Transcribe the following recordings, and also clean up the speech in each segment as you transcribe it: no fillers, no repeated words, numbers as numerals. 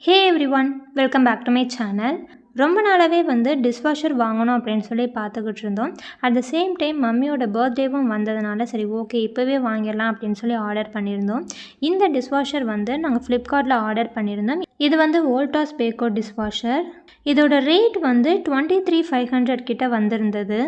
Hey everyone, welcome back to my channel. ரொம்ப நாளாவே dishwasher வாங்கணும் அப்படின்னு சொல்லி பார்த்துக்கிட்டு இருந்தோம். அட் த சேம் டைம் மம்மியோட பர்த்டேவும் வந்ததுனால சரி ஓகே இப்போவே வாங்கிடலாம் அப்படின்னு சொல்லி ஆர்டர் பண்ணியிருந்தோம். இந்த டிஷ்வாஷர் நாங்கள் ஃப்ளிப்கார்ட்டில் ஆர்டர் பண்ணியிருந்தோம். இது வோல்டாஸ் பேக்கோ டிஷ்வாஷர். இதோட ரேட் 23,500 கிட்ட வந்திருந்தது.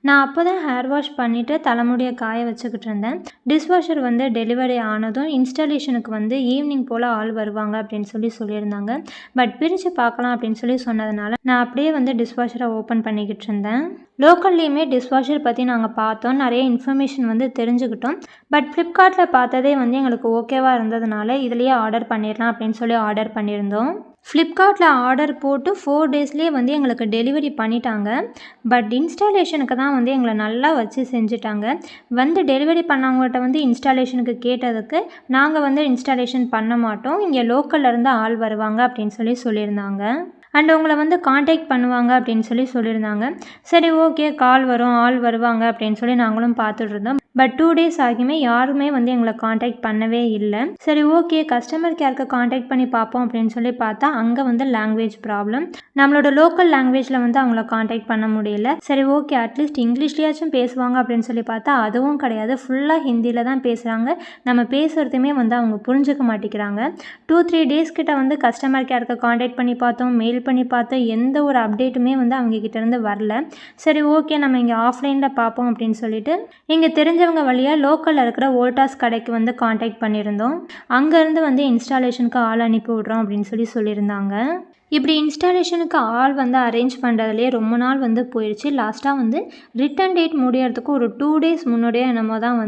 நான் அப்போ தான் ஹேர் வாஷ் பண்ணிவிட்டு தலைமுடியை காய வச்சுக்கிட்டு இருந்தேன். டிஷ்வாஷர் டெலிவரி ஆனதும் இன்ஸ்டாலேஷனுக்கு ஈவினிங் போல் ஆள் வருவாங்க அப்படின்னு சொல்லி சொல்லியிருந்தாங்க. பட் பிரித்து பார்க்கலாம் அப்படின்னு சொல்லி சொன்னதுனால நான் அப்படியே டிஷ்வாஷரை ஓப்பன் பண்ணிக்கிட்டு இருந்தேன். லோக்கல்லையுமே டிஷ்வாஷர் பற்றி நாங்கள் பார்த்தோம், நிறைய இன்ஃபர்மேஷன் தெரிஞ்சுக்கிட்டோம். பட் ஃப்ளிப்கார்ட்டில் பார்த்ததே எங்களுக்கு ஓகேவாக இருந்ததுனால இதுலேயே ஆர்டர் பண்ணிடலாம் அப்படின்னு சொல்லி ஆர்டர் பண்ணியிருந்தோம். ஃப்ளிப்கார்ட்டில் ஆர்டர் போட்டு 4 டேஸ்லேயே எங்களுக்கு டெலிவரி பண்ணிட்டாங்க. பட் இன்ஸ்டாலேஷனுக்கு தான் எங்களை நல்லா வச்சு செஞ்சுட்டாங்க. டெலிவரி பண்ணவங்கள்ட்ட இன்ஸ்டாலேஷனுக்கு கேட்டதுக்கு நாங்கள் இன்ஸ்டாலேஷன் பண்ண மாட்டோம், இங்கே லோக்கல்ல இருந்து ஆள் வருவாங்க அப்படின்னு சொல்லி சொல்லியிருந்தாங்க. அண்ட் உங்களை காண்டாக்ட் பண்ணுவாங்க அப்படின்னு சொல்லி சொல்லியிருந்தாங்க. சரி ஓகே கால் வரும் ஆள் வருவாங்க அப்படின்னு சொல்லி நாங்களும் பார்த்துட்டு இருந்தோம். பட் 2 டேஸ் ஆகியுமே யாருமே எங்களை காண்டாக்ட் பண்ணவே இல்லை. சரி ஓகே கஸ்டமர் கேருக்கு காண்டாக்ட் பண்ணி பார்ப்போம் அப்படின்னு சொல்லி பார்த்தா அங்கே லாங்குவேஜ் ப்ராப்ளம். நம்மளோட லோக்கல் லாங்குவேஜில் அவங்கள காண்டாக்ட் பண்ண முடியல. சரி ஓகே அட்லீஸ்ட் இங்கிலீஷ்லேயாச்சும் பேசுவாங்க அப்படின்னு சொல்லி பார்த்தா அதுவும் கிடையாது, ஃபுல்லாக ஹிந்தியில் தான் பேசுகிறாங்க. நம்ம பேசுகிறதுமே அவங்க புரிஞ்சுக்க மாட்டேங்கிறாங்க. 2-3 டேஸ் கிட்ட கஸ்டமர் கேருக்கு காண்டாக்ட் பண்ணி பார்த்தோம், மெயில் பண்ணி பார்த்தோம், எந்த ஒரு அப்டேட்டுமே அவங்க கிட்டேருந்து வரல. சரி ஓகே நம்ம இங்கே ஆஃப்லைனில் பார்ப்போம் அப்படின்னு சொல்லிட்டு இங்கே தெரிஞ்சவங்க வழியாக லோக்கலில் இருக்கிற வோல்டாஸ் கடைக்கு காண்டாக்ட் பண்ணியிருந்தோம். அங்கேருந்து இன்ஸ்டாலேஷனுக்கு ஆள் அனுப்பி விட்றோம் அப்படின்னு சொல்லி சொல்லியிருந்தாங்க. இப்படி இன்ஸ்டாலேஷனுக்கு ஆள் அரேஞ்ச் பண்ணுறதுலேயே ரொம்ப நாள் போயிடுச்சு. லாஸ்ட்டாக ரிட்டன் டேட் முடியறதுக்கு ஒரு 2 டேஸ் முன்னாடியே என்னமோ தான்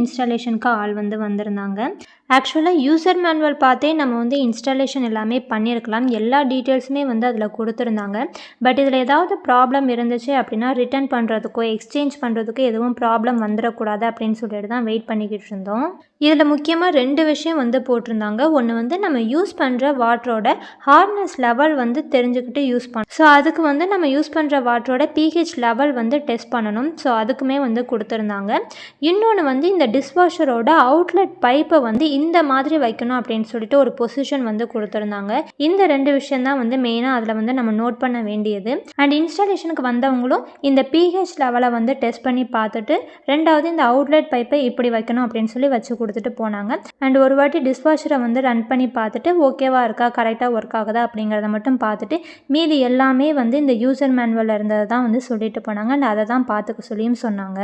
இன்ஸ்டாலேஷனுக்கு ஆள் வந்திருந்தாங்க. ஆக்சுவலாக யூசர் மேனுவல் பார்த்தே நம்ம இன்ஸ்டாலேஷன் எல்லாமே பண்ணியிருக்கலாம், எல்லா டீட்டெயில்ஸுமே அதில் கொடுத்துருந்தாங்க. பட் இதில் ஏதாவது ப்ராப்ளம் இருந்துச்சு அப்படின்னா ரிட்டன் பண்ணுறதுக்கோ எக்ஸ்சேஞ்ச் பண்ணுறதுக்கோ எதுவும் ப்ராப்ளம் வந்துடக்கூடாது அப்படின்னு சொல்லிட்டு தான் வெயிட் பண்ணிக்கிட்டு இருந்தோம். இதில் முக்கியமாக 2 விஷயம் போட்டிருந்தாங்க. ஒன்று நம்ம யூஸ் பண்ணுற வாட்டரோட ஹார்ட்னஸ் லெவல் தெரிஞ்சுக்கிட்டு யூஸ் பண்ணணும். ஸோ அதுக்கு நம்ம யூஸ் பண்ணுற வாட்டரோட pH லெவல் டெஸ்ட் பண்ணணும். ஸோ அதுக்குமே கொடுத்துருந்தாங்க. இன்னொன்று இந்த டிஷ்வாஷரோட அவுட்லெட் பைப்பை இந்த மாதிரி வைக்கணும் அப்படின்னு சொல்லிட்டு ஒரு பொசிஷன் கொடுத்துருந்தாங்க. இந்த 2 விஷயம் தான் மெயினாக அதில் நம்ம நோட் பண்ண வேண்டியது. அண்ட் இன்ஸ்டாலேஷனுக்கு வந்தவங்களும் இந்த pH லெவலை டெஸ்ட் பண்ணி பார்த்துட்டு ரெண்டாவது இந்த அவுட்லெட் பைப்பை இப்படி வைக்கணும் அப்படின்னு சொல்லி வச்சு கொடுத்துட்டு போனாங்க. அண்ட் ஒரு வாட்டி டிஷ்வாஷரை ரன் பண்ணி பார்த்துட்டு ஓகேவா இருக்கா கரெக்டாக ஒர்க் ஆகுதா அப்படிங்கிறத மட்டும் பார்த்துட்டு மீதி எல்லாமே இந்த யூசர் மேனுவலில் இருந்ததை தான் சொல்லிட்டு போனாங்க. அண்ட் அதை தான் பார்த்துக்க சொல்லியும் சொன்னாங்க.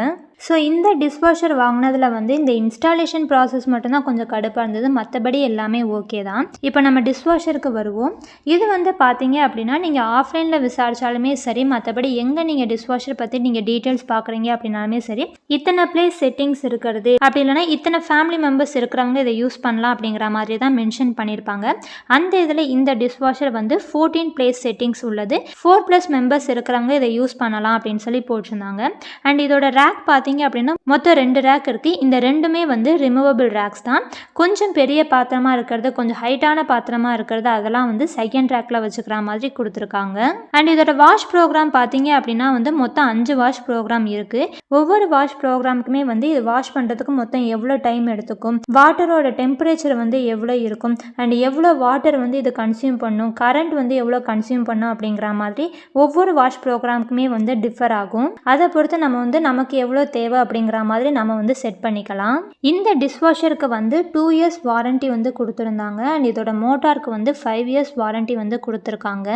ஸோ இந்த டிஷ்வாஷர் வாங்கினதில் இந்த இன்ஸ்டாலேஷன் ப்ராசஸ் மட்டும்தான் கொஞ்சம் கடுப்பாக இருந்தது, மற்றபடி எல்லாமே ஓகே தான். இப்போ நம்ம டிஷ்வாஷருக்கு வருவோம். இது பார்த்தீங்க அப்படின்னா நீங்கள் ஆஃப்லைனில் விசாரித்தாலுமே சரி, மற்றபடி எங்கே நீங்கள் டிஷ்வாஷர் பற்றி நீங்கள் டீட்டெயில்ஸ் பார்க்குறீங்க அப்படின்னாலுமே சரி, இத்தனை பிளேஸ் செட்டிங்ஸ் இருக்கிறது அப்படி இல்லைனா இத்தனை ஃபேமிலி மெம்பர்ஸ் இருக்கிறவங்க இதை யூஸ் பண்ணலாம் அப்படிங்கிற மாதிரி தான் மென்ஷன் பண்ணியிருப்பாங்க. அந்த இதில் இந்த டிஷ்வாஷர் 14 பிளேஸ் செட்டிங்ஸ் உள்ளது, 4+ மெம்பர்ஸ் இருக்கிறவங்க இதை யூஸ் பண்ணலாம் அப்படின்னு சொல்லி போட்டிருந்தாங்க. அண்ட் இதோட ரேக் பார்த்தீங்க அப்படின்னா மொத்தம் 2 ரேக் இருக்குது. இந்த ரெண்டுமே ரிமூவபிள் ரேக்ஸ் தான். கொஞ்சம் பெரிய பாத்திரமாக இருக்கிறது, கொஞ்சம் ஹைட்டான பாத்திரமாக இருக்கிறது அதெல்லாம் செகண்ட் ரேக்கில் வச்சுக்கிற மாதிரி கொடுத்துருக்காங்க. அண்ட் இதோட வாஷ் ப்ரோக்ராம் பார்த்தீங்க அப்படின்னா மொத்தம் 5 வாஷ் ப்ரோக்ராம் இருக்குது. ஒவ்வொரு வாஷ் ப்ரோக்ராமுக்குமே இது வாஷ் பண்ணுறதுக்கு மொத்தம் எவ்வளோ டைம் எடுத்துக்கும், வாட்டரோட டெம்பரேச்சர் எவ்வளோ இருக்கும், அண்ட் எவ்வளோ வாட்டர் இது கன்சியூம் பண்ணும், கரண்ட் எவ்வளோ கன்சியூம் பண்ணும் அப்படிங்கிற மாதிரி ஒவ்வொரு வாஷ் ப்ரோக்ராமுக்குமே டிஃபர் ஆகும். அதை பொறுத்து நம்ம நமக்கு எவ்வளோ தேவை அப்படிங்கிற மாதிரி நம்ம செட் பண்ணிக்கலாம். இந்த டிஷ்வாஷருக்கு 2 இயர்ஸ் வாரண்டி கொடுத்துருந்தாங்க. அண்ட் இதோட மோட்டாருக்கு 5 இயர்ஸ் வாரண்டி கொடுத்துருக்காங்க.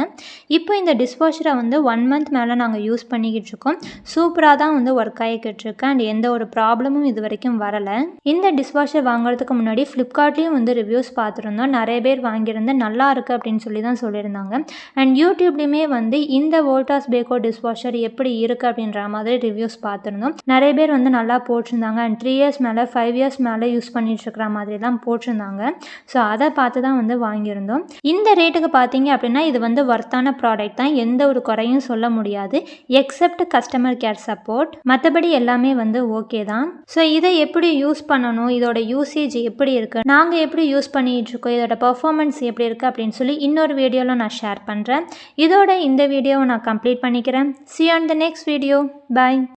இப்போ இந்த டிஷ்வாஷரை 1 மந்த் மேலே நாங்கள் யூஸ் பண்ணிக்கிட்டு இருக்கோம். சூப்பராக தான் ஒர்க் ஆகிக்கிட்டு இருக்கு. அண்ட் எந்த ஒரு ப்ராப்ளமும் இது வரைக்கும் வரலை. இந்த டிஷ்வாஷர் வாங்குறதுக்கு முன்னாடி ஃப்ளிப்கார்ட்லேயும் ரிவ்யூஸ் பார்த்துருந்தோம். நிறைய பேர் வாங்கியிருந்து நல்லா இருக்குது அப்படின்னு சொல்லி தான் சொல்லியிருந்தாங்க. அண்ட் யூடியூப்லேயுமே இந்த வோல்டாஸ் பேக்கோ டிஷ்வாஷர் எப்படி இருக்குது அப்படின்ற மாதிரி ரிவ்யூஸ் பார்த்துருந்தோம். நிறைய பேர் நல்லா போட்டிருந்தாங்க. அண்ட் 3 இயர்ஸ் மேலே 5 இயர்ஸ் மேலே யூஸ் பண்ணிட்டு இருக்கிற மாதிரி தான் போட்டிருந்தாங்க. ஸோ அதை பார்த்து தான் வாங்கியிருந்தோம். இந்த ரேட்டுக்கு பார்த்தீங்க அப்படின்னா இது ஒர்த்தான ப்ராடக்ட் தான், எந்த ஒரு குறையும் சொல்ல முடியாது எக்ஸப்ட் கஸ்டமர் கேர் சப்போர்ட். மற்றபடி எல்லாமே ஓகே தான். ஸோ இதை எப்படி யூஸ் பண்ணணும், இதோட யூசேஜ் எப்படி இருக்குது, நாங்கள் எப்படி யூஸ் பண்ணிகிட்டு இருக்கோம், இதோட பர்ஃபார்மன்ஸ் எப்படி இருக்குது அப்படின்னு சொல்லி இன்னொரு வீடியோவில் நான் ஷேர் பண்ணுறேன். இதோட இந்த வீடியோவை நான் கம்ப்ளீட் பண்ணிக்கிறேன். See you on the next video. Bye.